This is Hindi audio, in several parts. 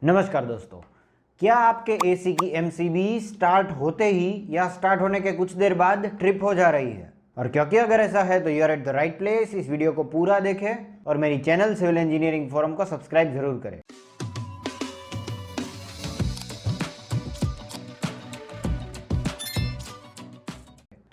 नमस्कार दोस्तों, क्या आपके एसी की एमसीबी स्टार्ट होते ही या स्टार्ट होने के कुछ देर बाद ट्रिप हो जा रही है? और क्योंकि अगर ऐसा है तो you are at the right place. इस वीडियो को पूरा देखें और मेरी चैनल सिविल इंजीनियरिंग फोरम को सब्सक्राइब जरूर करें।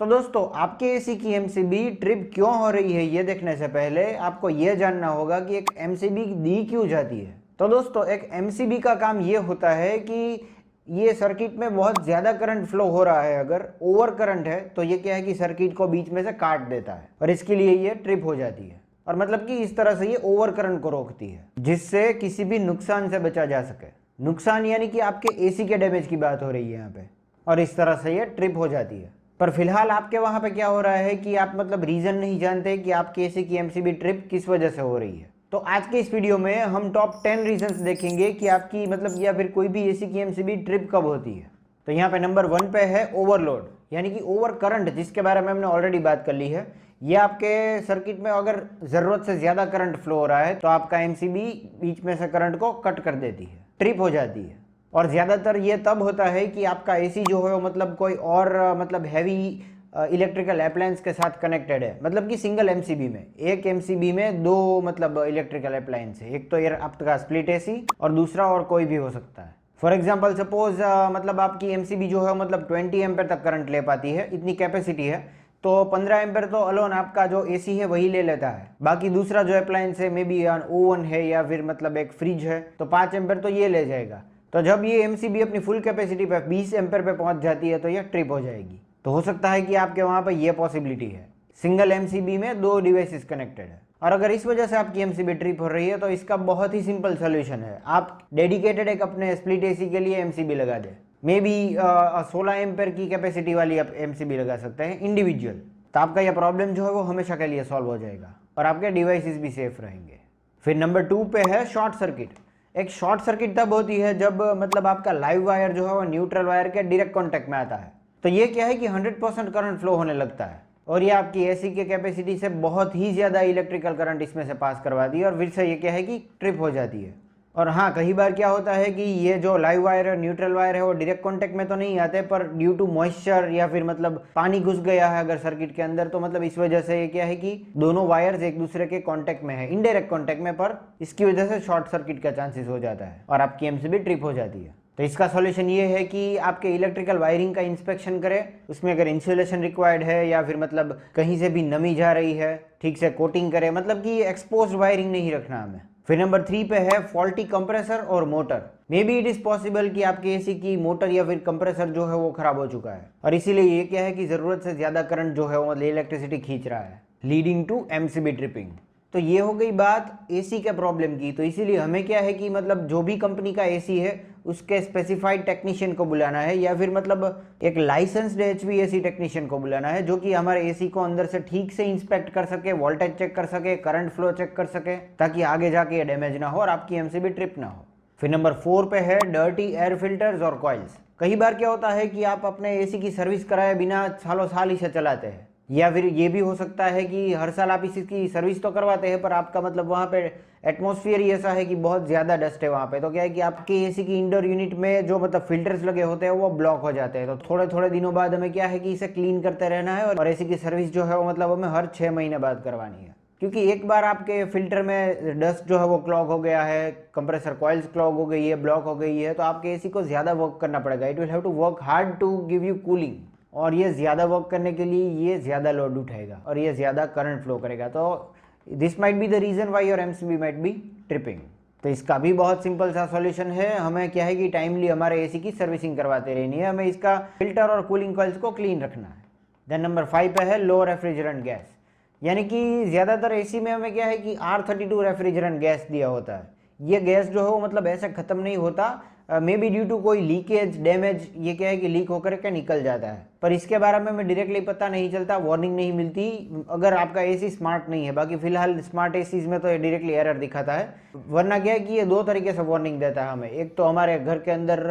तो दोस्तों, आपके एसी की एमसीबी ट्रिप क्यों हो रही है ये देखने से पहले आपको ये जानना होगा कि एक एमसीबी दी क्यों जाती है। तो दोस्तों, एक एमसीबी का काम ये होता है कि ये सर्किट में बहुत ज़्यादा करंट फ्लो हो रहा है। अगर ओवर करंट है तो ये क्या है कि सर्किट को बीच में से काट देता है और इसके लिए ये ट्रिप हो जाती है। और मतलब कि इस तरह से ये ओवर करंट को रोकती है जिससे किसी भी नुकसान से बचा जा सके। नुकसान यानी कि आपके एसी के डैमेज की बात हो रही है यहाँ पे, और इस तरह से ये ट्रिप हो जाती है। पर फिलहाल आपके वहाँ पे क्या हो रहा है कि आप मतलब रीज़न नहीं जानते कि आपके एसी की एमसीबी ट्रिप किस वजह से हो रही है। तो आज के इस वीडियो में हम टॉप 10 रीजंस देखेंगे कि आपकी मतलब या फिर कोई भी एसी की एमसीबी ट्रिप कब होती है। तो यहाँ पे नंबर 1 पे है ओवरलोड, यानी कि ओवर करंट, जिसके बारे में हमने ऑलरेडी बात कर ली है। ये आपके सर्किट में अगर ज़रूरत से ज़्यादा करंट फ्लो हो रहा है तो आपका एमसीबी बीच में से करंट को कट कर देती है, ट्रिप हो जाती है। और ज़्यादातर ये तब होता है कि आपका एसी जो है मतलब कोई और मतलब हैवी इलेक्ट्रिकल अप्लायंस के साथ कनेक्टेड है। मतलब कि सिंगल एमसीबी में, एक एमसीबी में दो मतलब इलेक्ट्रिकल अप्लायंस है। एक तो ये आपका स्प्लिट एसी और दूसरा और कोई भी हो सकता है। फॉर एग्जांपल सपोज मतलब आपकी एमसीबी जो है मतलब 20 एम्पेयर तक करंट ले पाती है, इतनी कैपेसिटी है। तो 15 एम्पेयर तो अलोन आपका जो एसी है वही ले लेता है। बाकी दूसरा जो अप्लायंस है, मे बी ओवन है या फिर मतलब एक फ्रिज है, तो 5 एम्पेयर तो ये ले जाएगा। तो जब ये एमसीबी अपनी फुल कैपेसिटी पे 20 एम्पेयर पे पहुंच जाती है तो ये ट्रिप हो जाएगी। तो हो सकता है कि आपके वहाँ पे ये पॉसिबिलिटी है, सिंगल एमसीबी में दो डिवाइसेस कनेक्टेड है। और अगर इस वजह से आपकी एमसीबी ट्रिप हो रही है तो इसका बहुत ही सिंपल सोल्यूशन है। आप डेडिकेटेड एक अपने स्प्लिट एसी के लिए एमसीबी लगा दें। मे बी 16 एम्पेयर की कैपेसिटी वाली आप एमसीबी लगा सकते हैं इंडिविजुअल। तो आपका यह प्रॉब्लम जो है वो हमेशा के लिए सॉल्व हो जाएगा और आपके डिवाइसेस भी सेफ रहेंगे। फिर नंबर 2 पे है शॉर्ट सर्किट। एक शॉर्ट सर्किट तब होती है जब मतलब आपका लाइव वायर जो है वो न्यूट्रल वायर के डायरेक्ट कांटेक्ट में आता है। तो ये क्या है कि 100% करंट फ्लो होने लगता है और ये आपकी एसी के कैपेसिटी से बहुत ही ज़्यादा इलेक्ट्रिकल करंट इसमें से पास करवा दी और फिर से ये क्या है कि ट्रिप हो जाती है। और हाँ, कई बार क्या होता है कि ये जो लाइव वायर है, न्यूट्रल वायर है, वो डायरेक्ट कांटेक्ट में तो नहीं आते, पर ड्यू टू मॉइस्चर या फिर मतलब पानी घुस गया है अगर सर्किट के अंदर, तो मतलब इस वजह से ये क्या है कि दोनों वायर्स एक दूसरे के कांटेक्ट में है, इनडायरेक्ट कांटेक्ट में, पर इसकी वजह से शॉर्ट सर्किट का चांसेस हो जाता है और आपकी एमसीबी ट्रिप हो जाती है। तो इसका सॉल्यूशन ये है कि आपके इलेक्ट्रिकल वायरिंग का इंस्पेक्शन करें, उसमें अगर इंसुलेशन रिक्वायर्ड है या फिर मतलब कहीं से भी नमी जा रही है, ठीक से कोटिंग करें, मतलब कि एक्सपोज्ड वायरिंग नहीं रखना हमें। फिर नंबर 3 पे है फॉल्टी कंप्रेसर और motor. May be it is possible कि आपके एसी की मोटर या फिर कंप्रेसर जो है वो खराब हो चुका है और इसीलिए ये क्या है कि ज़रूरत से ज़्यादा करंट जो है वो मतलब इलेक्ट्रिसिटी खींच रहा है, लीडिंग टू एमसीबी ट्रिपिंग। तो ये हो गई बात एसी के प्रॉब्लम की। तो इसीलिए हमें क्या है कि मतलब जो भी कंपनी का एसी है उसके स्पेसिफाइड टेक्नीशियन को बुलाना है या फिर मतलब एक लाइसेंस्ड एचवीएसी टेक्नीशियन को बुलाना है जो कि हमारे एसी को अंदर से ठीक से इंस्पेक्ट कर सके, वोल्टेज चेक कर सके, करंट फ्लो चेक कर सके, ताकि आगे जाके ये डैमेज ना हो और आपकी एमसीबी ट्रिप ना हो। फिर नंबर 4 पे है डर्टी एयर फिल्टर्स और कॉइल्स। कई बार क्या होता है कि आप अपने एसी की सर्विस कराए बिना सालों साल इसे चलाते हैं, या फिर ये भी हो सकता है कि हर साल आप इसकी सर्विस तो करवाते हैं पर आपका मतलब वहाँ पे एटमॉस्फेयर ही ऐसा है कि बहुत ज़्यादा डस्ट है वहाँ पे। तो क्या है कि आपके एसी की इंडोर यूनिट में जो मतलब फिल्टर्स लगे होते हैं वो ब्लॉक हो जाते हैं। तो थोड़े थोड़े दिनों बाद हमें क्या है कि इसे क्लीन करते रहना है और एसी की सर्विस जो है वो मतलब हमें हर 6 महीने बाद करवानी है। क्योंकि एक बार आपके फिल्टर में डस्ट जो है वो क्लॉग हो गया है, कंप्रेसर कॉइल्स क्लॉग हो गई है, ब्लॉक हो गई है, तो आपके एसी को ज़्यादा वर्क करना पड़ेगा। It will have to work hard to give you cooling, और ये ज़्यादा वर्क करने के लिए ये ज़्यादा लोड उठाएगा और ये ज़्यादा करंट फ्लो करेगा। तो this might be the reason why your MCB might be tripping. तो इसका भी बहुत सिंपल सा सॉल्यूशन है। हमें क्या है कि टाइमली हमारे एसी की सर्विसिंग करवाते रहनी है, हमें इसका फिल्टर और कूलिंग कॉइल्स को क्लीन रखना है। देन नंबर 5 पे है लो रेफ्रिजरेंट गैस, यानी कि ज़्यादातर एसी में हमें क्या है कि R32 रेफ्रिजरेंट गैस दिया होता है। ये गैस जो है वो मतलब ऐसे ख़त्म नहीं होता, मे बी ड्यू टू कोई लीकेज, डैमेज, ये क्या है कि लीक होकर के निकल जाता है, पर इसके बारे में हमें डायरेक्टली पता नहीं चलता, वार्निंग नहीं मिलती अगर आपका एसी स्मार्ट नहीं है। बाकी फिलहाल स्मार्ट एसीज में तो ये डायरेक्टली एरर दिखाता है, वरना क्या है कि ये दो तरीके से वार्निंग देता है हमें। एक तो हमारे घर के अंदर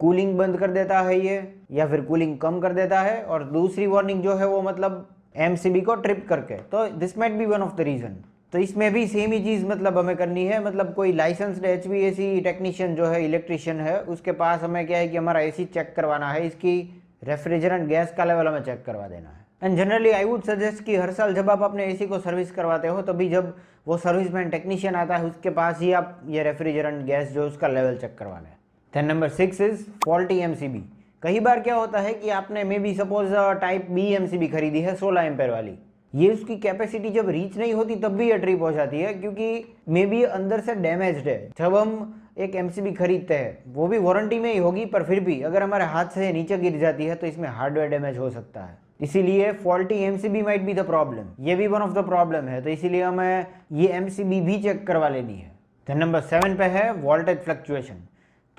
कूलिंग बंद कर देता है ये, या फिर कूलिंग कम कर देता है, और दूसरी वार्निंग जो है वो मतलब एमसीबी को ट्रिप करके। तो this might be one of the reason. तो इसमें भी सेम ही चीज़ मतलब हमें करनी है, मतलब कोई लाइसेंस्ड HVAC टेक्नीशियन जो है, इलेक्ट्रिशियन है, उसके पास हमें क्या है कि हमारा AC चेक करवाना है, इसकी रेफ्रिजरेंट गैस का लेवल हमें चेक करवा देना है। And generally I would suggest कि हर साल जब आप अपने AC को सर्विस करवाते हो तभी जब वो सर्विसमैन टेक्नीशियन आता है उसके पास ही आप ये रेफ्रिजरेंट गैस जो उसका लेवल चेक करवा लें। Then number 6 is faulty MCB। कई बार क्या होता है कि आपने maybe suppose type B MCB खरीदी है 16 एम्पेयर वाली, ये उसकी कैपेसिटी जब रीच नहीं होती तब भी ये ट्रिप हो जाती है, क्योंकि मे बी अंदर से डैमेज्ड है। जब हम एक MCB खरीदते हैं वो भी वारंटी में ही होगी, पर फिर भी अगर हमारे हाथ से नीचे गिर जाती है तो इसमें हार्डवेयर डैमेज हो सकता है। इसीलिए faulty MCB might be the problem, ये भी वन ऑफ द प्रॉब्लम है, तो इसीलिए हमें ये MCB भी चेक करवा लेनी है। देन नंबर 7 पे है वोल्टेज फ्लक्चुएशन।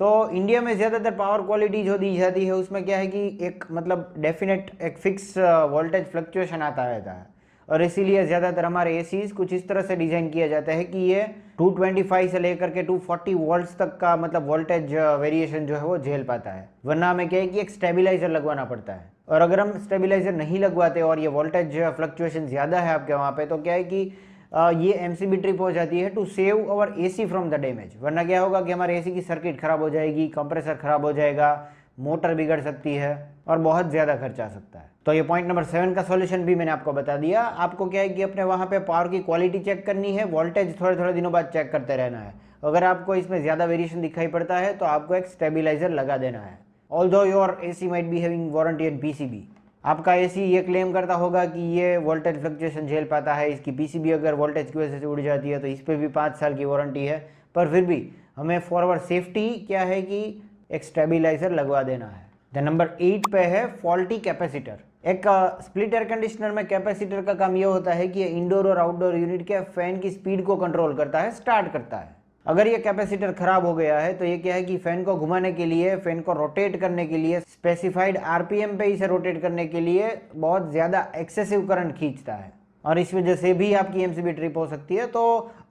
तो इंडिया में ज़्यादातर पावर क्वालिटी जो दी जाती है उसमें क्या है कि एक मतलब डेफिनेट एक फिक्स वोल्टेज फ्लक्चुएशन आता रहता है, और इसीलिए ज़्यादातर हमारे एसीज कुछ इस तरह से डिज़ाइन किया जाता है कि ये 225 से लेकर के 240 वोल्ट्स तक का मतलब वोल्टेज वेरिएशन जो है वो झेल पाता है। वरना हमें क्या है कि एक स्टेबलाइजर लगवाना पड़ता है, और अगर हम स्टेबलाइजर नहीं लगवाते और ये वोल्टेज फ्लक्चुएशन ज़्यादा है आपके वहाँ पे, तो क्या है कि ये MCB ट्रिप हो जाती है to save our AC from the damage. वरना क्या होगा कि हमारे AC की सर्किट खराब हो जाएगी, कंप्रेसर खराब हो जाएगा, मोटर बिगड़ सकती है और बहुत ज़्यादा खर्च आ सकता है। तो ये पॉइंट नंबर 7 का सॉल्यूशन भी मैंने आपको बता दिया। आपको क्या है कि अपने वहाँ पे पावर की क्वालिटी चेक करनी है, वोल्टेज थोड़े थोड़े दिनों बाद चेक करते रहना है। अगर आपको इसमें ज़्यादा वेरिएशन दिखाई पड़ता है तो आपको एक स्टेबलाइजर लगा देना है। Although your AC might be having warranty and PCB, आपका AC ये क्लेम करता होगा कि ये वोल्टेज फ्लक्चुएशन झेल पाता है, इसकी PCB अगर वोल्टेज की वजह से उड़ जाती है तो इस पर भी 5 साल की वारंटी है, पर फिर भी हमें फॉरवर्ड सेफ्टी क्या है कि एक स्टेबलाइजर लगवा देना है। द नंबर 8 पे है फॉल्टी कैपेसिटर। एक स्प्लिट एयर कंडीशनर में कैपेसिटर का काम ये होता है कि ये इंडोर और आउटडोर यूनिट के फैन की स्पीड को कंट्रोल करता है, स्टार्ट करता है। अगर ये कैपेसिटर खराब हो गया है तो ये क्या है कि फैन को घुमाने के लिए, फैन को रोटेट करने के लिए, स्पेसिफाइड RPM पे इसे रोटेट करने के लिए बहुत ज़्यादा एक्सेसिव करंट खींचता है, और इस वजह से भी आपकी MCB ट्रिप हो सकती है। तो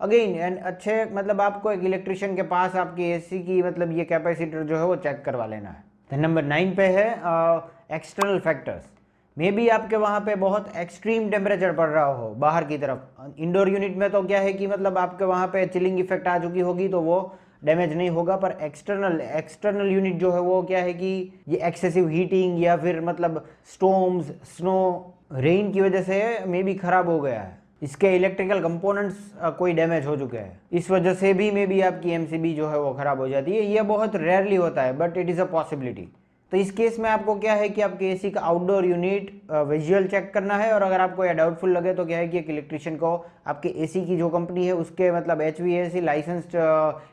अगेन अच्छे मतलब आपको एक इलेक्ट्रिशियन के पास आपकी AC की मतलब ये कैपेसिटर जो है वो चेक करवा लेना है। तो नंबर 9 पे है एक्सटर्नल फैक्टर्स। मे बी आपके वहाँ पे बहुत एक्सट्रीम टेम्परेचर पड़ रहा हो बाहर की तरफ। इंडोर यूनिट में तो क्या है कि मतलब आपके वहाँ पे चिलिंग इफेक्ट आ चुकी होगी तो वो डैमेज नहीं होगा, पर एक्सटर्नल यूनिट जो है वो क्या है कि ये एक्सेसिव हीटिंग या फिर मतलब स्टॉर्म्स, स्नो, रेन की वजह से मे बी खराब हो गया है, इसके इलेक्ट्रिकल कंपोनेंट्स कोई डैमेज हो चुके हैं, इस वजह से भी मे बी आपकी MCB जो है वो खराब हो जाती है। ये बहुत रेयरली होता है but it is a possibility. तो इस केस में आपको क्या है कि आपके AC का आउटडोर यूनिट विजुअल चेक करना है, और अगर आपको यह डाउटफुल लगे तो क्या है कि एक इलेक्ट्रिशियन को आपके AC की जो कंपनी है उसके मतलब HVAC लाइसेंस्ड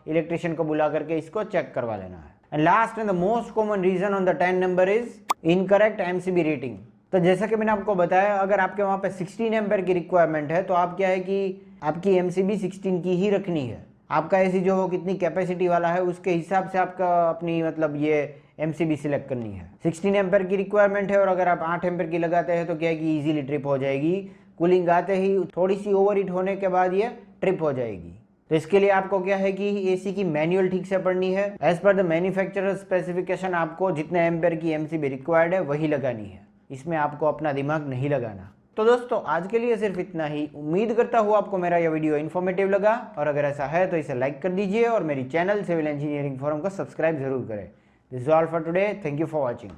इलेक्ट्रिशियन को बुला करके इसको चेक करवा लेना है। And last and the most common reason on the 10 number is incorrect MCB rating. तो जैसा कि मैंने आपको बताया, अगर आपके वहाँ पे 16 एम्पेयर की रिक्वायरमेंट है तो आप क्या है कि आपकी MCB 16 की ही रखनी है। आपका AC जो हो कितनी कैपेसिटी वाला है उसके हिसाब से आपका अपनी मतलब ये MCB सिलेक्ट करनी है। 16 एम्पेयर की रिक्वायरमेंट है और अगर आप 8 एम्पेयर की लगाते हैं तो क्या है कि ईजिली ट्रिप हो जाएगी, कूलिंग आते ही थोड़ी सी ओवर हीट होने के बाद ये ट्रिप हो जाएगी। तो इसके लिए आपको क्या है कि AC की मैनुअल ठीक से पढ़नी है। As per the manufacturer specification आपको जितने एम्पेयर की MCB रिक्वायर्ड है वही लगानी है, इसमें आपको अपना दिमाग नहीं लगाना। तो दोस्तों आज के लिए सिर्फ इतना ही। उम्मीद करता हूँ आपको मेरा यह वीडियो इन्फॉर्मेटिव लगा, और अगर ऐसा है तो इसे लाइक कर दीजिए और मेरी चैनल सिविल इंजीनियरिंग फोरम को सब्सक्राइब जरूर करें। This is all for today, thank you for watching.